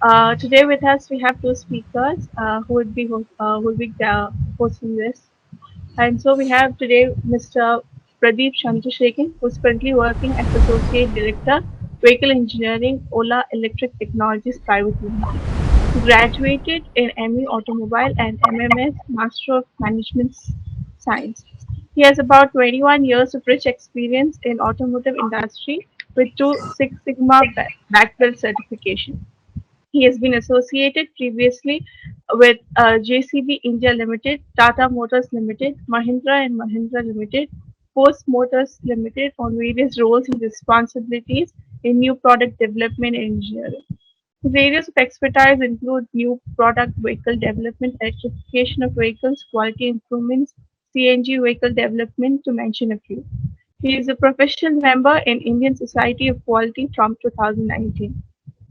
Today with us we have two speakers who will be hosting this. And so we have today Mr. Pradeep Chandrasekhan, who is currently working as Associate Director, Vehicle Engineering, Ola Electric Technologies Private Limited. He graduated in ME Automobile and MMS Master of Management Science. He has about 21 years of rich experience in automotive industry with two Six Sigma Black Belt certification. He has been associated previously with JCB India Limited, Tata Motors Limited, Mahindra and Mahindra Limited, Post Motors Limited on various roles and responsibilities in new product development and engineering. His areas of expertise include new product vehicle development, electrification of vehicles, quality improvements, CNG vehicle development, to mention a few. He is a professional member in Indian Society of Quality from 2019.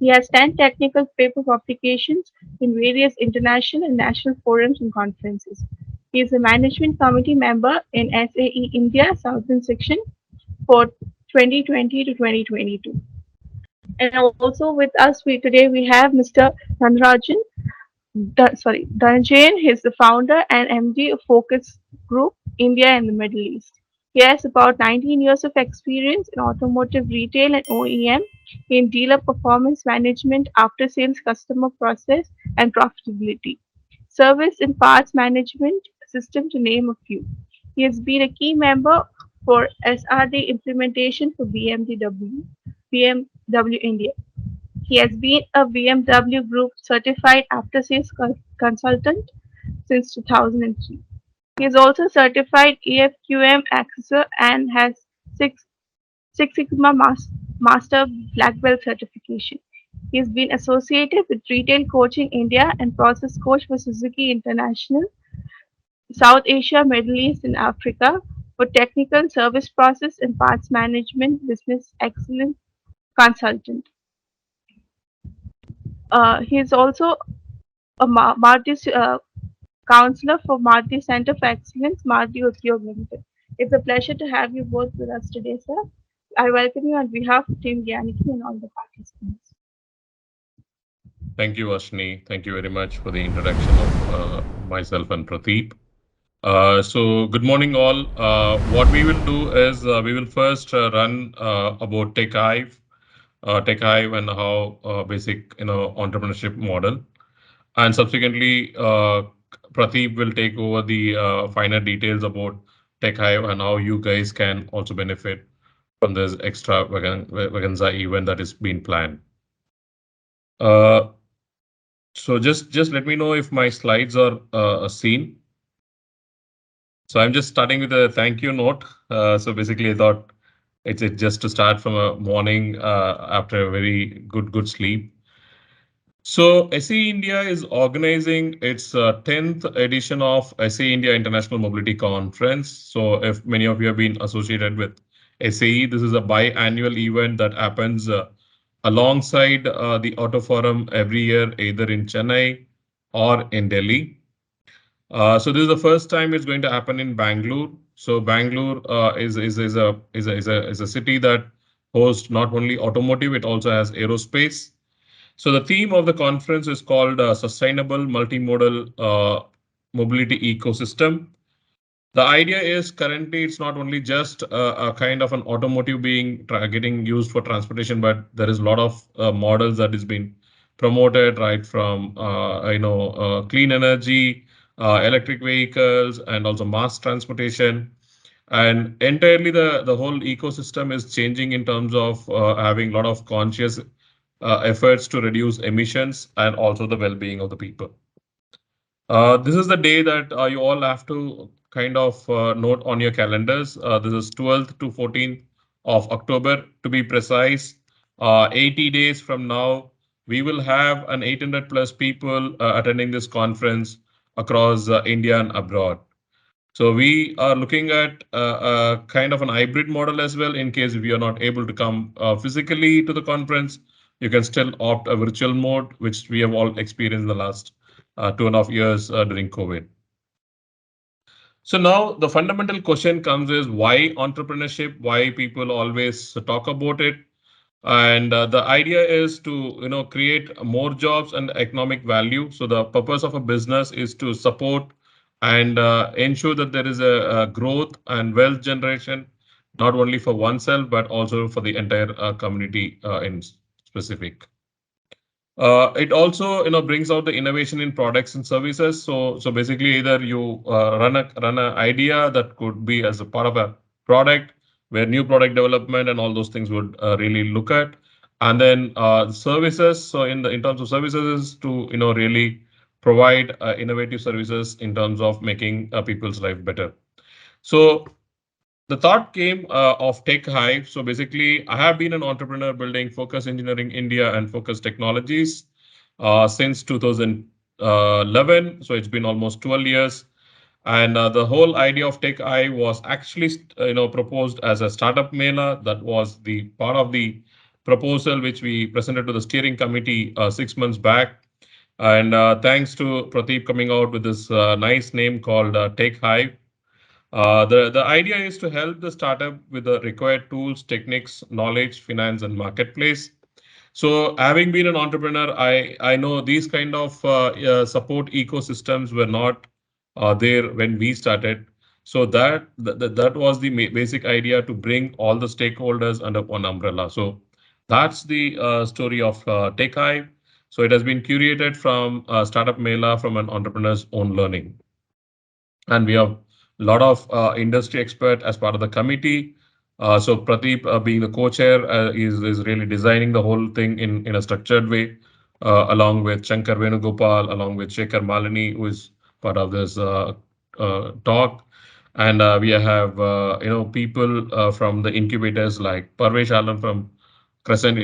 He has 10 technical paper publications in various international and national forums and conferences. He is a management committee member in SAE India Southern Section for 2020 to 2022. And also with us today we have Mr. Dhanrajan, Dhananjayan. He is the founder and MD of Focus Group, India and the Middle East. He has about 19 years of experience in automotive retail and OEM, in dealer performance management, after sales customer process and profitability, service and parts management system, to name a few. He has been a key member for SRD implementation for BMW India. He has been a BMW Group certified after sales consultant since 2003. He is also certified EFQM accessor and has Six, Six Sigma Master Black Belt certification. He has been associated with Retail Coaching India and Process Coach for Suzuki International, South Asia, Middle East, and Africa for technical service process and parts management business excellence consultant. He is also a counselor for Marti Center for Excellence, Marti Udyog Limited. It's a pleasure to have you both with us today, sir. I welcome you on behalf of Team Gyaniki and all the participants. Thank you, Ashni. Thank you very much for the introduction of myself and Pradeep. Good morning, all. What we will do is we will first run about Techhive and how basic entrepreneurship model, and subsequently Pradeep will take over the finer details about Techhive and how you guys can also benefit from this extravaganza event that is being planned. Uh, just let me know if my slides are seen. So I'm just starting with a thank you note. So basically, I thought it's just to start from a morning after a very good sleep. So SAE India is organizing its 10th edition of SAE India International Mobility Conference. So if many of you have been associated with SAE, this is a biannual event that happens alongside the Auto Forum every year, either in Chennai or in Delhi. So this is the first time it's going to happen in Bangalore. So Bangalore is a city that hosts not only automotive, it also has aerospace. So the theme of the conference is called Sustainable Multimodal Mobility Ecosystem. The idea is currently it's not only just a kind of an automotive getting used for transportation, but there is a lot of models that is being promoted, right from clean energy, electric vehicles, and also mass transportation. And entirely the whole ecosystem is changing in terms of having a lot of conscious efforts to reduce emissions and also the well-being of the people. This is the day that you all have to kind of note on your calendars. This is 12th to 14th of October to be precise. 80 days from now, we will have an 800 plus people attending this conference across India and abroad. So we are looking at a kind of an hybrid model as well. In case if you are not able to come physically to the conference, you can still opt a virtual mode, which we have all experienced in the last 2.5 years during COVID. So now the fundamental question comes is why entrepreneurship? Why people always talk about it? And the idea is to create more jobs and economic value. So the purpose of a business is to support and ensure that there is a growth and wealth generation, not only for oneself but also for the entire community in specific. It also brings out the innovation in products and services. So basically, either you run a idea that could be as a part of a product, where new product development and all those things would really look at, and then services. So in terms of services, is to really provide innovative services in terms of making people's life better. So the thought came of Techhive. So basically, I have been an entrepreneur building Focus Engineering India and Focus Technologies since 2011. So it's been almost 12 years. And the whole idea of Techhive was actually, proposed as a startup mela. That was the part of the proposal which we presented to the steering committee 6 months back. And thanks to Pradeep coming out with this nice name called Techhive. The idea is to help the startup with the required tools, techniques, knowledge, finance, and marketplace. So, having been an entrepreneur, I know these kind of support ecosystems were not there when we started. So that was the basic idea, to bring all the stakeholders under one umbrella. So that's the story of TechHive. So it has been curated from Startup Mela, from an entrepreneur's own learning, and we have a lot of industry expert as part of the committee. So Pradeep, being the co-chair, is really designing the whole thing in a structured way, along with Shankar Venugopal, along with Shekhar Malini, who is part of this talk. And we have people from the incubators like Parvesh Alam from Crescent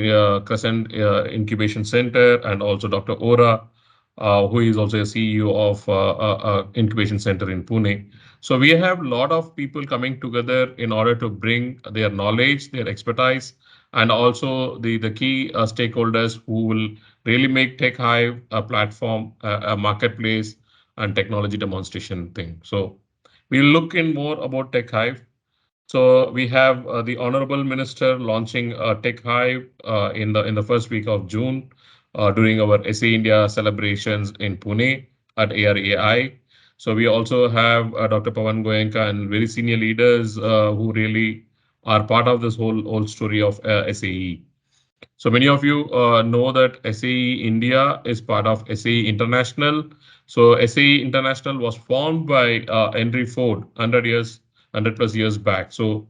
Incubation Center, and also Dr. Ora, who is also a CEO of incubation center in Pune. So we have a lot of people coming together in order to bring their knowledge, their expertise, and also the key stakeholders who will really make TechHive a platform, a marketplace, and technology demonstration thing. So we'll look in more about TechHive. So we have the Honorable Minister launching Tech Hive in the first week of June during our SAE India celebrations in Pune at ARAI. So we also have Dr. Pawan Goenka and very senior leaders who really are part of this whole story of SAE. So many of you know that SAE India is part of SAE International. So SAE International was formed by Henry Ford 100 plus years back. So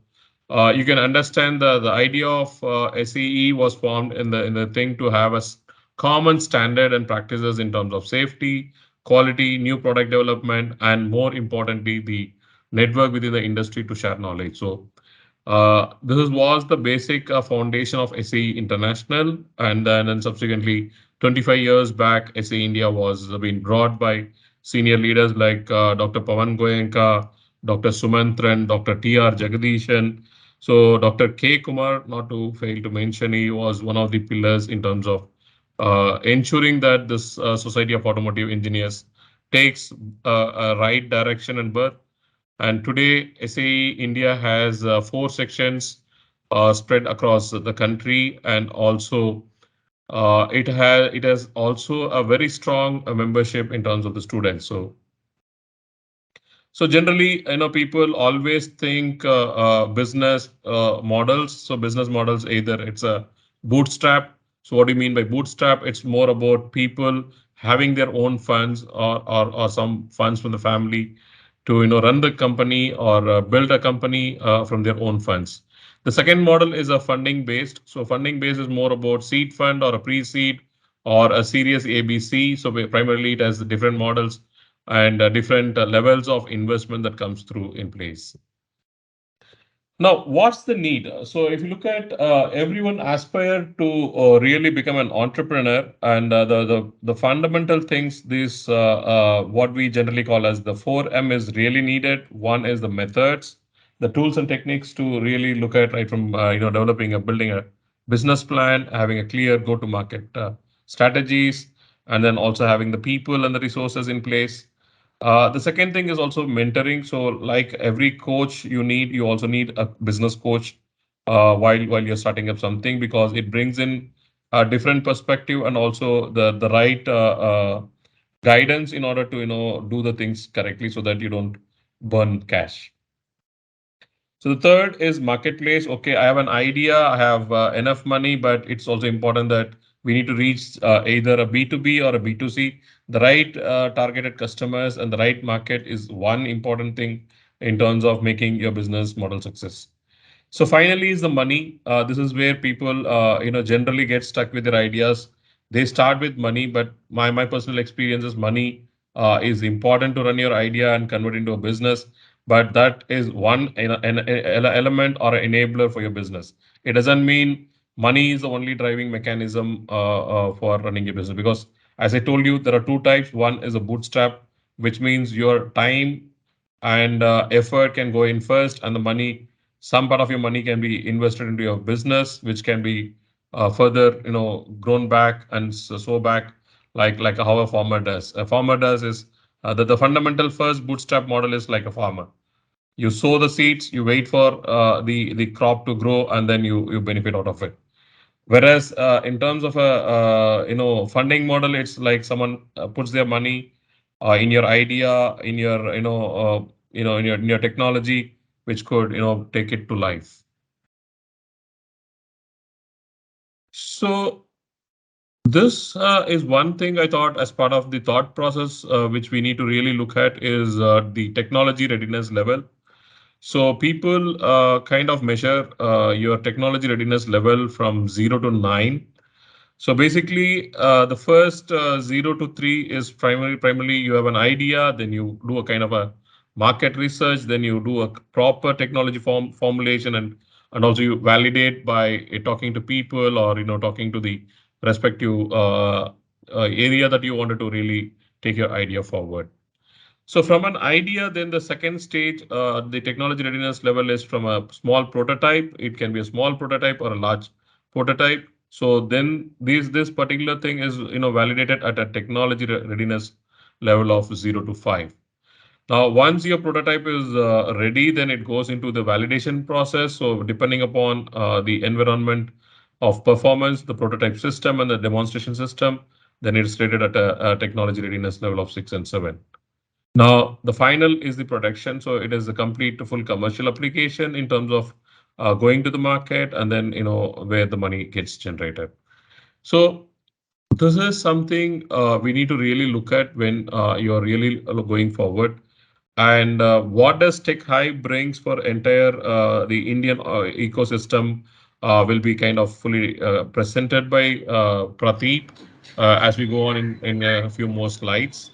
you can understand the idea of SAE was formed in the thing to have a common standard and practices in terms of safety, quality, new product development, and more importantly, the network within the industry to share knowledge. So was the basic foundation of SAE International, and then subsequently, 25 years back, SAE India was being brought by senior leaders like Dr. Pawan Goenka, Dr. Sumantran, Dr. T.R. Jagadishan. So Dr. K. Kumar, not to fail to mention, he was one of the pillars in terms of ensuring that this Society of Automotive Engineers takes a right direction and birth. And today, SAE India has four sections spread across the country, and also it has also a very strong membership in terms of the students. So generally, people always think business models. So business models, either it's a bootstrap. So what do you mean by bootstrap? It's more about people having their own funds, or some funds from the family to run the company, or build a company from their own funds. The second model is a funding based. So funding based is more about seed fund or a pre-seed or a series ABC. So primarily it has different models and different levels of investment that comes through in place. Now, what's the need? So, if you look at everyone aspire to really become an entrepreneur, and the fundamental things, this what we generally call as the 4M is really needed. One is the methods, the tools and techniques to really look at, right from developing a building a business plan, having a clear go-to-market strategies, and then also having the people and the resources in place. The second thing is also mentoring. So, like every coach you also need a business coach while you're starting up something, because it brings in a different perspective and also the right guidance in order to do the things correctly so that you don't burn cash. So the third is marketplace. Okay, I have an idea, I have enough money, but it's also important that we need to reach either a B2B or a B2C. The right targeted customers and the right market is one important thing in terms of making your business model success. So finally is the money. This is where people, generally get stuck with their ideas. They start with money, but my personal experience is money is important to run your idea and convert into a business. But that is one element or an enabler for your business. It doesn't mean money is the only driving mechanism for running your business. Because as I told you, there are two types. One is a bootstrap, which means your time and effort can go in first, and the money, some part of your money can be invested into your business, which can be further grown back and so back, like how a farmer does. A farmer does is that the fundamental first bootstrap model is like a farmer. You sow the seeds, you wait for the crop to grow, and then you benefit out of it. Whereas in terms of a funding model, it's like someone puts their money in your idea, in your in your technology, which could take it to life. So this is one thing I thought as part of the thought process, which we need to really look at is the technology readiness level. So people kind of measure your technology readiness level from 0 to 9. So basically, the first 0 to 3 is primarily you have an idea, then you do a kind of a market research, then you do a proper technology formulation, and also you validate by talking to people or talking to the respective area that you wanted to really take your idea forward. So from an idea, then the second stage, the technology readiness level is from a small prototype. It can be a small prototype or a large prototype. So then this particular thing is validated at a technology readiness level of 0 to 5. Now, once your prototype is ready, then it goes into the validation process. So depending upon the environment of performance, the prototype system and the demonstration system, then it's rated at a technology readiness level of 6 and 7. Now, the final is the production. So it is a complete to full commercial application in terms of going to the market and then, where the money gets generated. So this is something we need to really look at when you're really going forward. And what does Techhive brings for entire the Indian ecosystem will be kind of fully presented by Pradeep as we go on in a few more slides.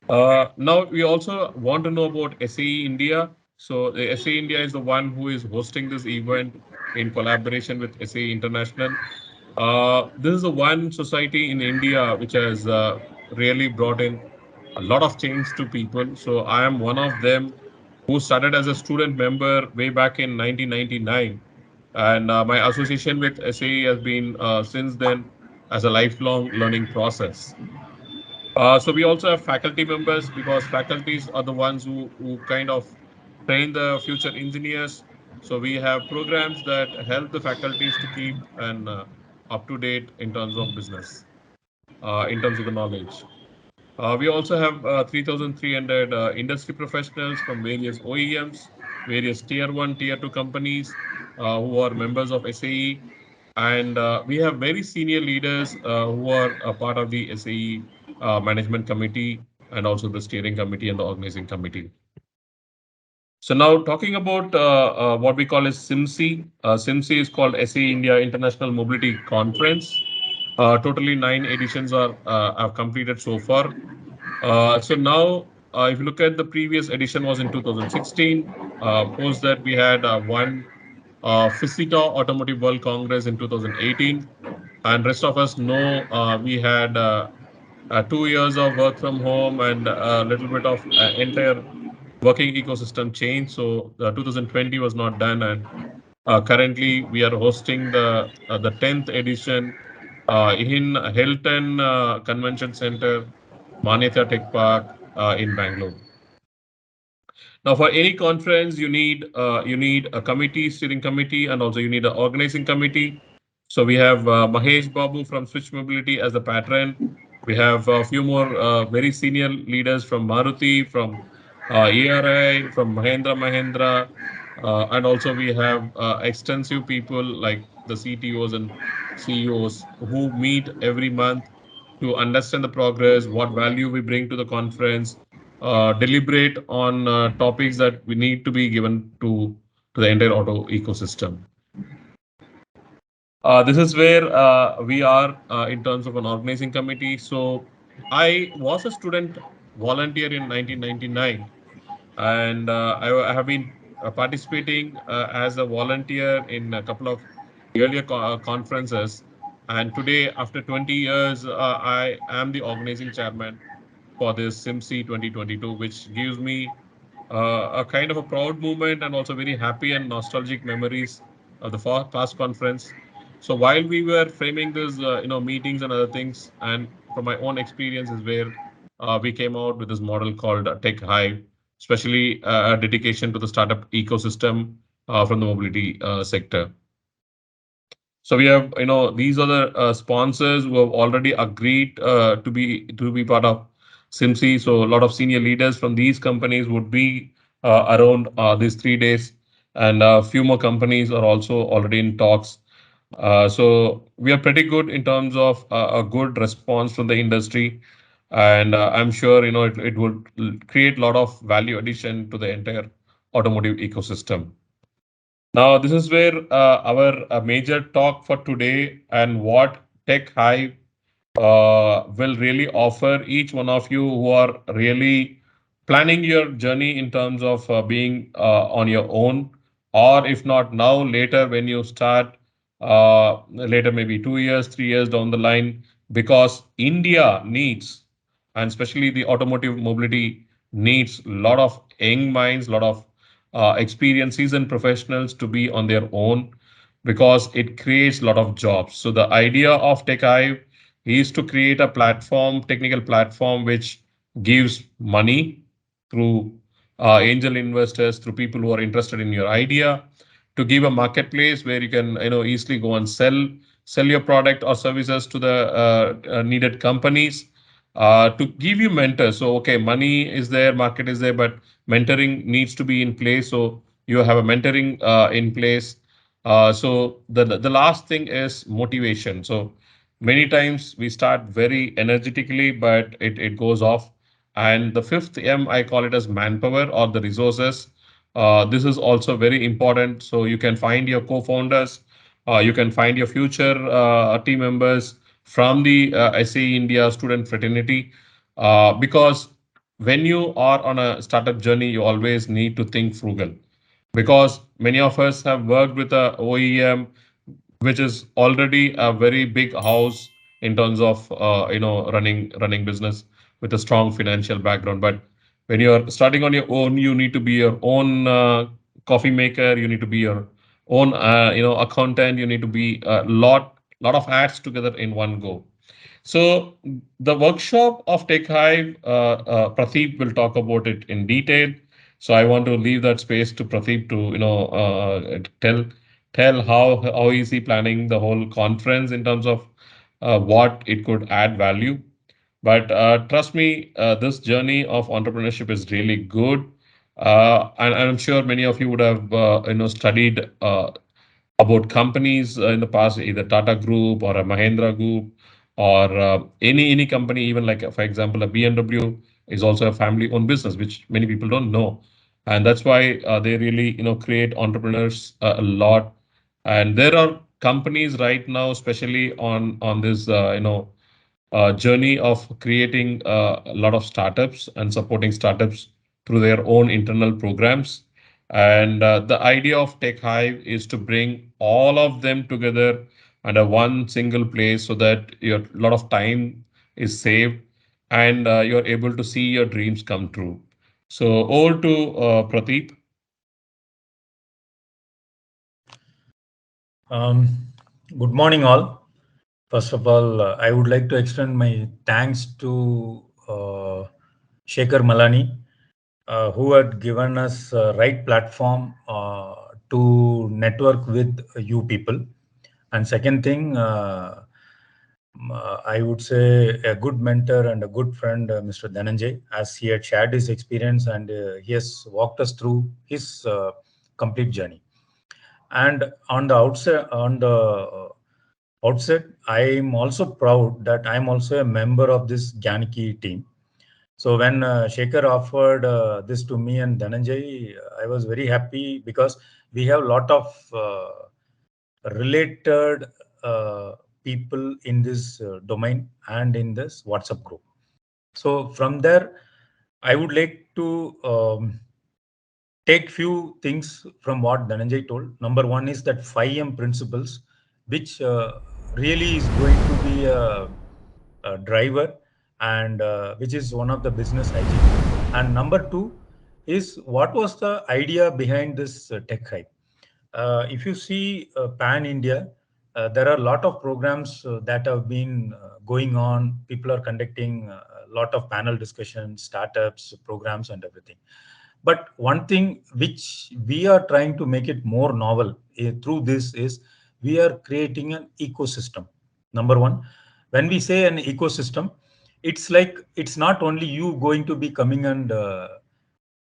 Now we also want to know about SAE India. So the SAE India is the one who is hosting this event in collaboration with SAE International. This is the one society in India which has really brought in a lot of change to people. So I am one of them who started as a student member way back in 1999, and my association with SAE has been since then as a lifelong learning process. So we also have faculty members because faculties are the ones who kind of train the future engineers. So we have programs that help the faculties to keep and up to date in terms of business, in terms of the knowledge. We also have 3,300 industry professionals from various OEMs, various tier one, tier two companies who are members of SAE. And we have very senior leaders who are a part of the SAE management committee and also the steering committee and the organizing committee. So now talking about what we call as SIMSI. SIMSI is called SAE India International Mobility Conference. Totally 9 editions are have completed so far. So now, if you look at the previous edition was in 2016. Post that we had one FISITA Automotive World Congress in 2018, and rest of us know we had 2 years of work from home and a little bit of entire working ecosystem change. So 2020 was not done, and currently we are hosting the 10th edition in Hilton Convention Center, Manyata Tech Park in Bangalore. Now, for any conference, you need a committee, steering committee, and also you need an organizing committee. So we have Mahesh Babu from Switch Mobility as the patron. We have a few more very senior leaders from Maruti, from ERI, from Mahindra, and also we have extensive people like the CTOs and CEOs who meet every month to understand the progress, what value we bring to the conference, deliberate on topics that we need to be given to the entire auto ecosystem. This is where we are in terms of an organizing committee. So I was a student volunteer in 1999, and I have been participating as a volunteer in a couple of earlier conferences. And today, after 20 years, I am the organizing chairman for this SIMSI 2022, which gives me a kind of a proud moment and also very happy and nostalgic memories of the past conference. So while we were framing this, meetings and other things, and from my own experience is where we came out with this model called Techhive, especially a dedication to the startup ecosystem from the mobility sector. So we have, these are the sponsors who have already agreed to be part of SIMSI. So a lot of senior leaders from these companies would be around these 3 days, and a few more companies are also already in talks. So we are pretty good in terms of a good response from the industry, and I'm sure it would create a lot of value addition to the entire automotive ecosystem. Now, this is where our major talk for today and what Tech Hive will really offer each one of you who are really planning your journey in terms of being on your own, or if not now, later when you start, later maybe 2 years, 3 years down the line, because India needs, and especially the automotive mobility needs a lot of young minds, a lot of experienced seasoned professionals to be on their own because it creates a lot of jobs. So the idea of TechHive is to create a platform, technical platform, which gives money through angel investors, through people who are interested in your idea, to give a marketplace where you can easily go and sell your product or services to the needed companies, to give you mentors. So okay, money is there, market is there, but mentoring needs to be in place. So you have a mentoring in place. So the last thing is motivation. So many times we start very energetically, but it goes off. And the fifth M, I call it as manpower or the resources. This is also very important. So you can find your co-founders, you can find your future team members from the SAE India student fraternity, because when you are on a startup journey, you always need to think frugal, because many of us have worked with a OEM which is already a very big house in terms of running business with a strong financial background. But when you're starting on your own, you need to be your own coffee maker, you need to be your own accountant, you need to be a lot of hats together in one go. So the workshop of Techhive, Pradeep will talk about it in detail. So I want to leave that space to Pradeep to tell how is he planning the whole conference in terms of what it could add value. But trust me, this journey of entrepreneurship is really good, and I'm sure many of you would have studied about companies in the past, either Tata Group or a Mahindra Group or any company, even like for example a BMW is also a family-owned business, which many people don't know, and that's why they really create entrepreneurs a lot. And there are companies right now, especially on this journey of creating a lot of startups and supporting startups through their own internal programs. And the idea of TechHive is to bring all of them together under one single place so that your a lot of time is saved and you're able to see your dreams come true. So over to Pradeep. Um, Good morning, all. First of all, I would like to extend my thanks to Shekhar Malani who had given us right platform to network with you people. And second thing, I would say a good mentor and a good friend, Mr. Dhananjay, as he had shared his experience and he has walked us through his complete journey. And on the outset, I'm also proud that I'm also a member of this gyaniki team. So when Shekhar offered this to me and Dhananjay, I was very happy because we have a lot of related uh, people in this domain and in this WhatsApp group. So from there, I would like to take few things from what Dhananjay told. Number one is that 5M principles, which really is going to be a driver and which is one of the business hygiene. And number two is what was the idea behind this Techhive? If you see pan India, there are a lot of programs that have been going on. People are conducting a lot of panel discussions, startups, programs, and everything. But one thing which we are trying to make it more novel through this is we are creating an ecosystem. Number one, when we say an ecosystem, it's like it's not only you going to be coming and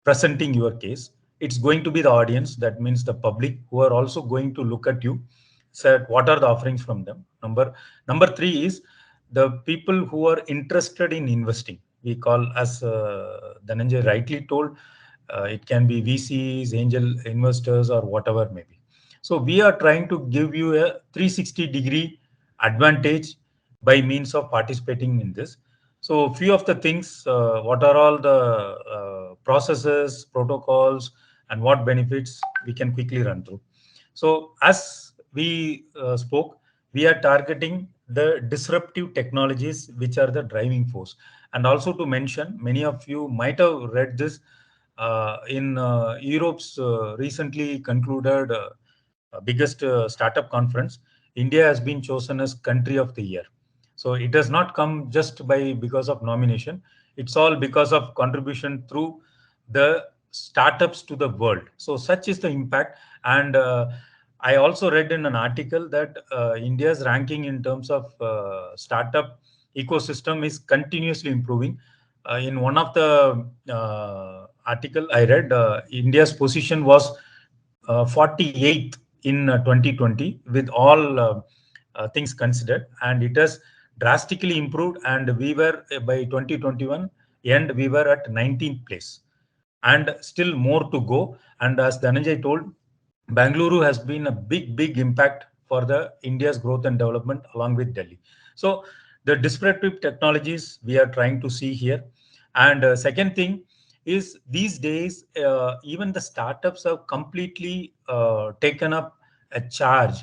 presenting your case. It's going to be the audience, that means the public, who are also going to look at you, said what are the offerings from them. Number three is the people who are interested in investing. We call, as Dhananjay rightly told, it can be VCs, angel investors, or whatever maybe. So we are trying to give you a 360-degree advantage by means of participating in this. So few of the things, what are all the processes, protocols, and what benefits we can quickly run through. So as we spoke, we are targeting the disruptive technologies which are the driving force. And also to mention, many of you might have read this in Europe's recently concluded biggest startup conference. India has been chosen as country of the year. So it has not come just by because of nomination. It's all because of contribution through the startups to the world. So such is the impact. And I also read in an article that India's ranking in terms of startup ecosystem is continuously improving. In one of the article I read, India's position was 48th in 2020 with all things considered, and it has drastically improved. And we were by 2021 and we were at 19th place, and still more to go. And as Dhananjay told, Bangalore has been a big impact for the India's growth and development along with Delhi. So the disruptive technologies we are trying to see here. And second thing is these days, even the startups have completely taken up a charge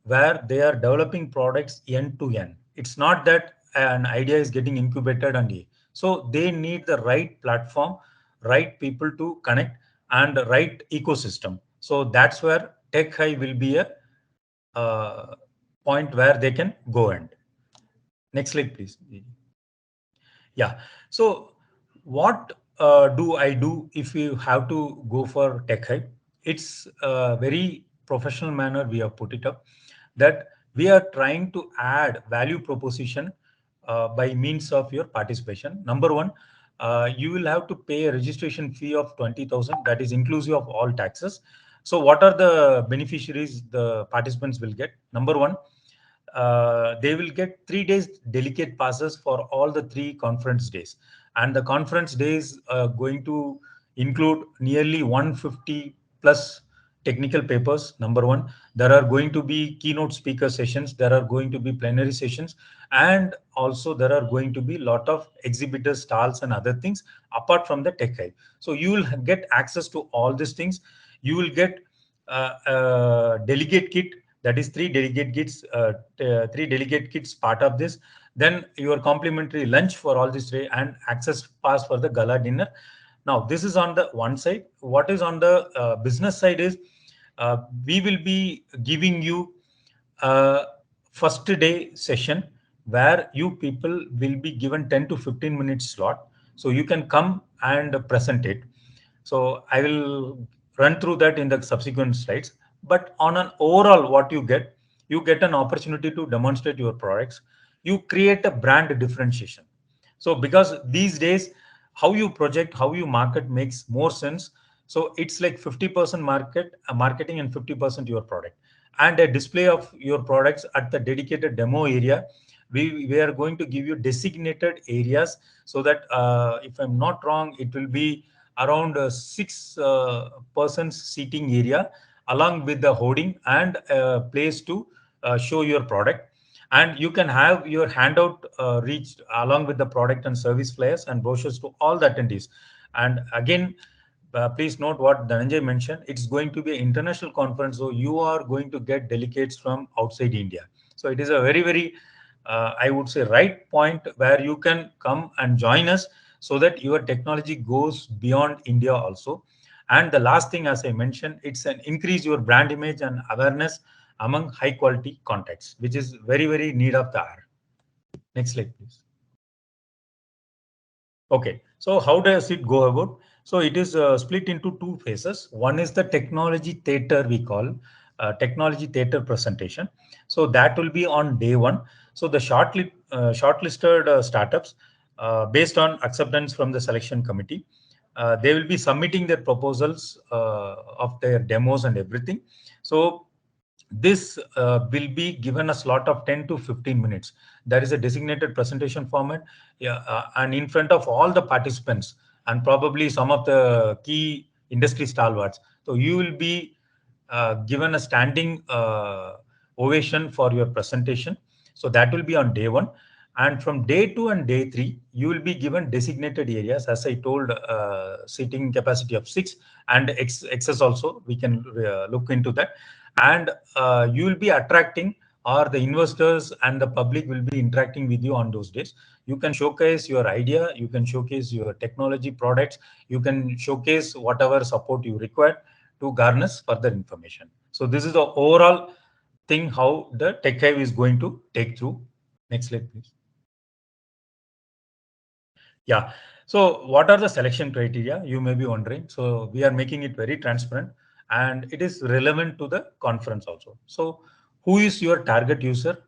where they are developing products end to end. It's not that an idea is getting incubated and so they need the right platform, right people to connect, and the right ecosystem. So that's where Techhive will be a uh, point where they can go. And next slide, please. Yeah. So, what do I do if you have to go for Techhive? It's a very professional manner we have put it up, that we are trying to add value proposition by means of your participation. Number one, you will have to pay a registration fee of 20,000. That is inclusive of all taxes. So, what are the beneficiaries the participants will get? Number one, they will get 3 days delegate passes for all the three conference days, and the conference days are going to include nearly 150 plus technical papers. Number one, there are going to be keynote speaker sessions, there are going to be plenary sessions, and also there are going to be lot of exhibitor stalls and other things apart from the tech hub. So you will get access to all these things. You will get a delegate kit, that is three delegate kits part of this. Then your complimentary lunch for all this day and access pass for the gala dinner. Now this is on the one side. What is on the business side is we will be giving you a first day session where you people will be given 10 to 15 minutes slot, so you can come and present it. So I will run through that in the subsequent slides. But on an overall, what you get an opportunity to demonstrate your products. You create a brand differentiation. So because these days, how you project, how you market makes more sense. So it's like 50% marketing and 50% your product, and a display of your products at the dedicated demo area. We are going to give you designated areas, so that if I'm not wrong, it will be around 6 persons seating area, along with the hoarding and a place to show your product. And you can have your handout reached along with the product and service flyers and brochures to all the attendees. And again, please note what Dhananjay mentioned. It's going to be an international conference, so you are going to get delegates from outside India. So it is a very, very, I would say, right point where you can come and join us, so that your technology goes beyond India also. And the last thing, as I mentioned, it's an increase your brand image and awareness among high quality contacts, which is very, very need of the hour. Next slide, please. Okay, so how does it go about? So it is split into two phases. One is the technology theater, we call technology theater presentation. So that will be on day one. So the shortlisted startups, based on acceptance from the selection committee, they will be submitting their proposals of their demos and everything. So this will be given a slot of 10 to 15 minutes. There is a designated presentation format, yeah, and in front of all the participants and probably some of the key industry stalwarts. So you will be given a standing ovation for your presentation. So that will be on day one. And from day two and day three, you will be given designated areas. As I told, seating capacity of 6, and excess also, we can look into that. And you will be attracting, or the investors and the public will be interacting with you on those days. You can showcase your idea, you can showcase your technology products, you can showcase whatever support you require to garner further information. So this is the overall thing how the Techhive is going to take through. Next slide, please. Yeah. So what are the selection criteria? You may be wondering. So we are making it very transparent, and it is relevant to the conference also. So who is your target user?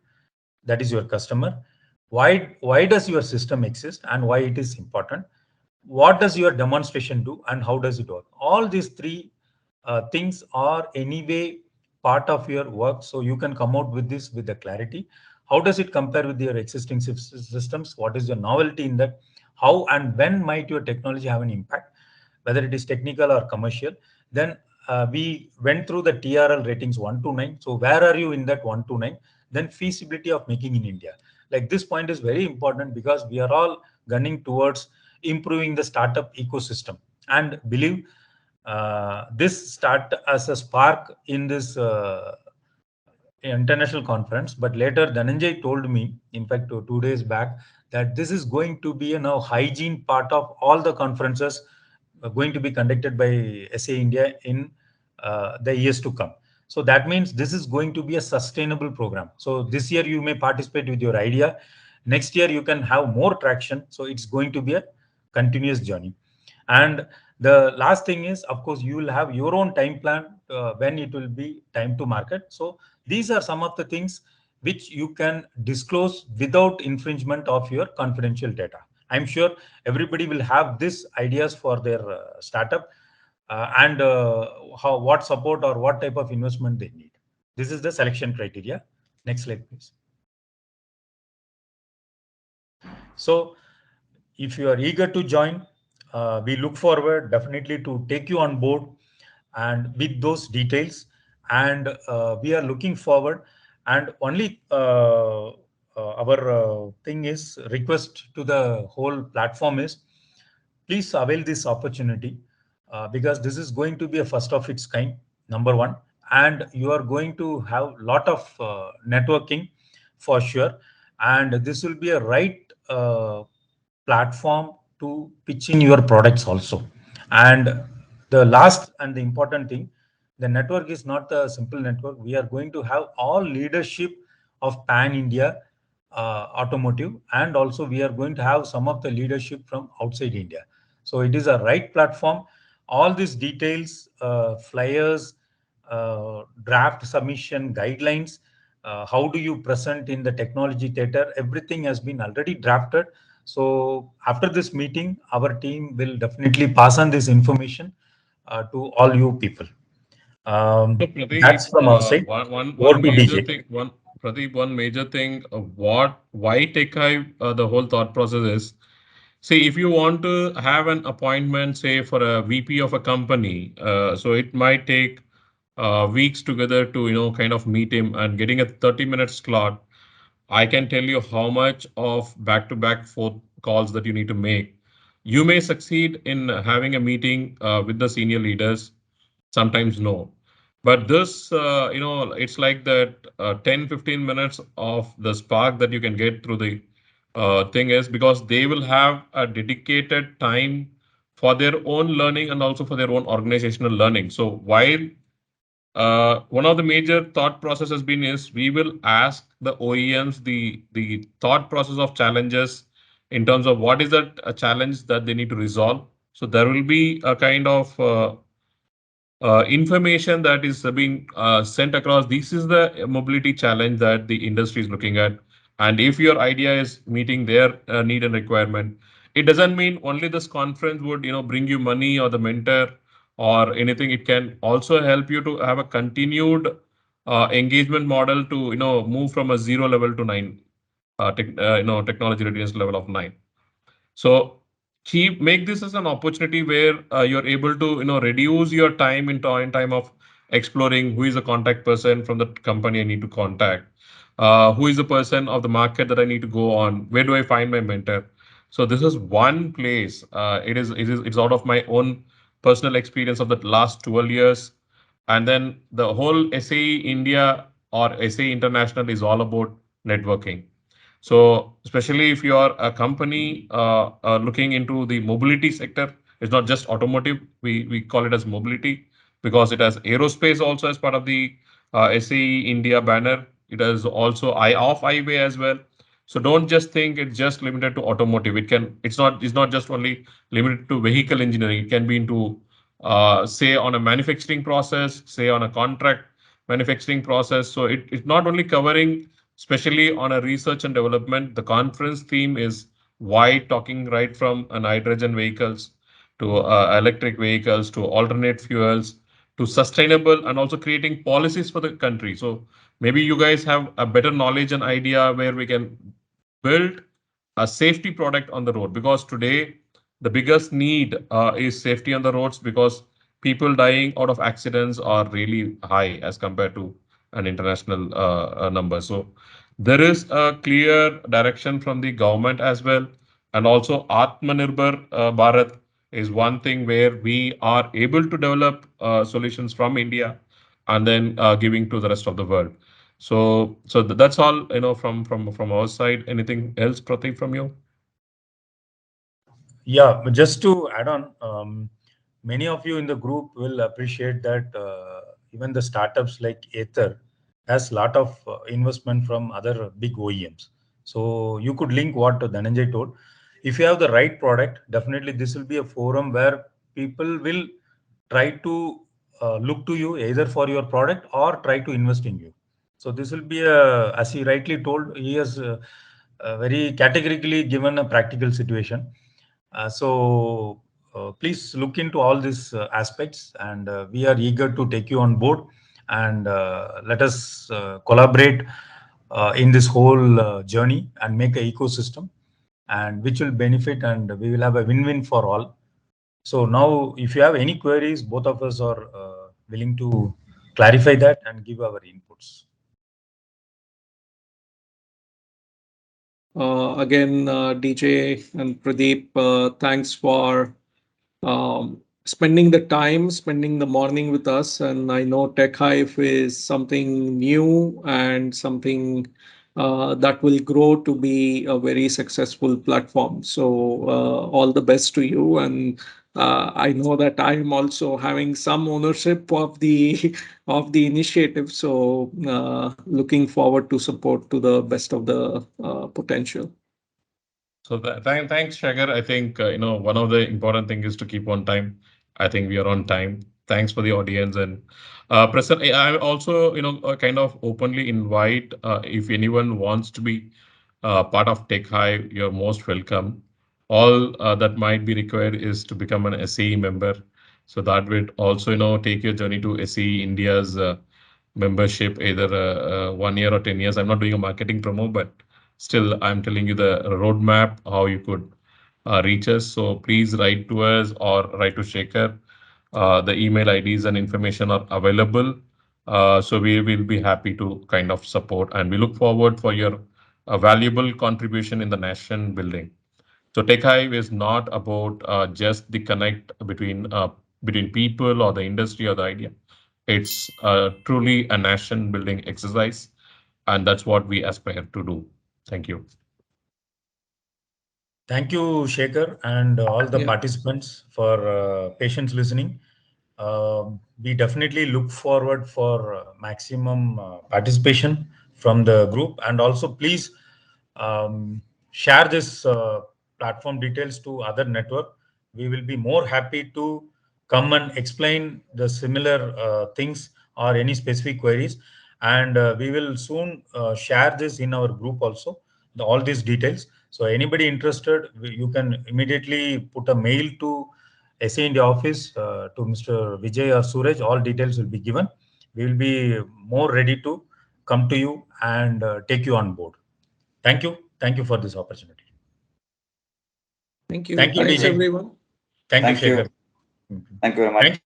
That is your customer. Why does your system exist and why it is important? What does your demonstration do and how does it work? All these three things are anyway part of your work, so you can come out with this with the clarity. How does it compare with your existing systems? What is the novelty in that? How and when might your technology have an impact, whether it is technical or commercial? Then we went through the TRL ratings 1 to 9. So where are you in that 1 to 9? Then feasibility of making in India. Like, this point is very important because we are all gunning towards improving the startup ecosystem. And believe this start as a spark in this international conference, but later Dhananjay told me, in fact, 2 days back, that this is going to be a now hygiene part of all the conferences going to be conducted by SAE India in the years to come. So that means this is going to be a sustainable program. So this year you may participate with your idea. Next year you can have more traction. So it's going to be a continuous journey. And the last thing is, of course, you will have your own time plan when it will be time to market. So these are some of the things which you can disclose without infringement of your confidential data. I'm sure everybody will have these ideas for their startup and what support or what type of investment they need. This is the selection criteria. Next slide, please. So if you are eager to join, we look forward definitely to take you on board and with those details. And we are looking forward. And only our thing is request to the whole platform is, please avail this opportunity because this is going to be a first of its kind, number one. And you are going to have a lot of networking for sure. And this will be a right platform to pitch in your products also. And the last and the important thing, the network is not a simple network. We are going to have all leadership of Pan India automotive, and also we are going to have some of the leadership from outside India. So it is a right platform All these details, flyers, draft submission guidelines, how do you present in the technology theater, everything has been already drafted. So after this meeting, our team will definitely pass on this information to all you people. So Pradeep, That's from our side. Over one to major DJ. thing, Pradeep, one major thing, why Techhive, the whole thought process is, see, if you want to have an appointment, say for a VP of a company, so it might take weeks together to, kind of meet him and getting a 30-minute slot. I can tell you how much of back-to-back phone calls that you need to make. You may succeed in having a meeting with the senior leaders, sometimes no. But this, it's like that 10, 15 minutes of the spark that you can get through the thing is because they will have a dedicated time for their own learning and also for their own organizational learning. So while one of the major thought process has been is we will ask the OEMs the thought process of challenges in terms of what is that a challenge that they need to resolve. So there will be a kind of information that is being sent across. This is the mobility challenge that the industry is looking at. And if your idea is meeting their need and requirement, it doesn't mean only this conference would, bring you money or the mentor or anything. It can also help you to have a continued engagement model to, move from a 0 level to 9, technology readiness level of 9. So keep make this as an opportunity where you're able to reduce your time in time of exploring who is the contact person from the company I need to contact, who is the person of the market that I need to go on, where do I find my mentor. So this is one place. It's out of my own personal experience of the last 12 years, and then the whole SAE India or SAE International is all about networking. So, especially if you are a company looking into the mobility sector, it's not just automotive. We call it as mobility because it has aerospace also as part of the SAE India banner. It has also off highway as well. So don't just think it's just limited to automotive. It's not just only limited to vehicle engineering. It can be into say on a manufacturing process, say on a contract manufacturing process. So it's not only covering especially on a research and development. The conference theme is wide, talking right from an hydrogen vehicles to electric vehicles to alternate fuels to sustainable and also creating policies for the country. So maybe you guys have a better knowledge and idea where we can build a safety product on the road because today the biggest need is safety on the roads because people dying out of accidents are really high as compared to an international number. So there is a clear direction from the government as well, and also Atmanirbhar Bharat is one thing where we are able to develop solutions from India and then giving to the rest of the world. So that's all from our side. Anything else, Pratik, from you? Yeah, but just to add on, many of you in the group will appreciate that even the startups like Aether has lot of investment from other big OEMs. So you could link what Dhananjay told. If you have the right product, definitely this will be a forum where people will try to look to you either for your product or try to invest in you. So this will be a, as he rightly told, he has very categorically given a practical situation. So please look into all these aspects, and we are eager to take you on board and let us collaborate in this whole journey and make an ecosystem, and which will benefit, and we will have a win-win for all. So now, if you have any queries, both of us are willing to clarify that and give our inputs. Again, DJ and Pradeep, thanks for spending the time, spending the morning with us. And I know Techhive is something new and something that will grow to be a very successful platform. So, all the best to you. And I know that I am also having some ownership of the of the initiative. So, looking forward to support to the best of the potential. So thanks, Shagar. I think one of the important thing is to keep on time. I think we are on time. Thanks for the audience and Prasan. I also, kind of openly invite if anyone wants to be part of Techhive, you're most welcome. All that might be required is to become an SAE member. So that would also, take your journey to SAE India's membership, either 1 year or 10 years. I'm not doing a marketing promo, but still, I'm telling you the roadmap how you could reach us. So please write to us or write to Shekhar. The email IDs and information are available. So we will be happy to kind of support, and we look forward for your valuable contribution in the nation building. So Techhive is not about just the connect between people or the industry or the idea. It's truly a nation building exercise, and that's what we aspire to do. Thank you. Thank you, Shekhar, and all the Yeah. participants for patience listening. We definitely look forward for maximum participation from the group, and also please um, share this platform details to other network. We will be more happy to come and explain the similar things or any specific queries, and we will soon share this in our group also, all these details. So anybody interested, you can immediately put a mail to SAE India office to Mr. Vijay or Suraj. All details will be given. We will be more ready to come to you and take you on board. Thank you. Thank you for this opportunity. Thank you. Thank you, Thanks, DJ. everyone. Thank you, Thank Shekhar. you. Thank you very much. Thank you.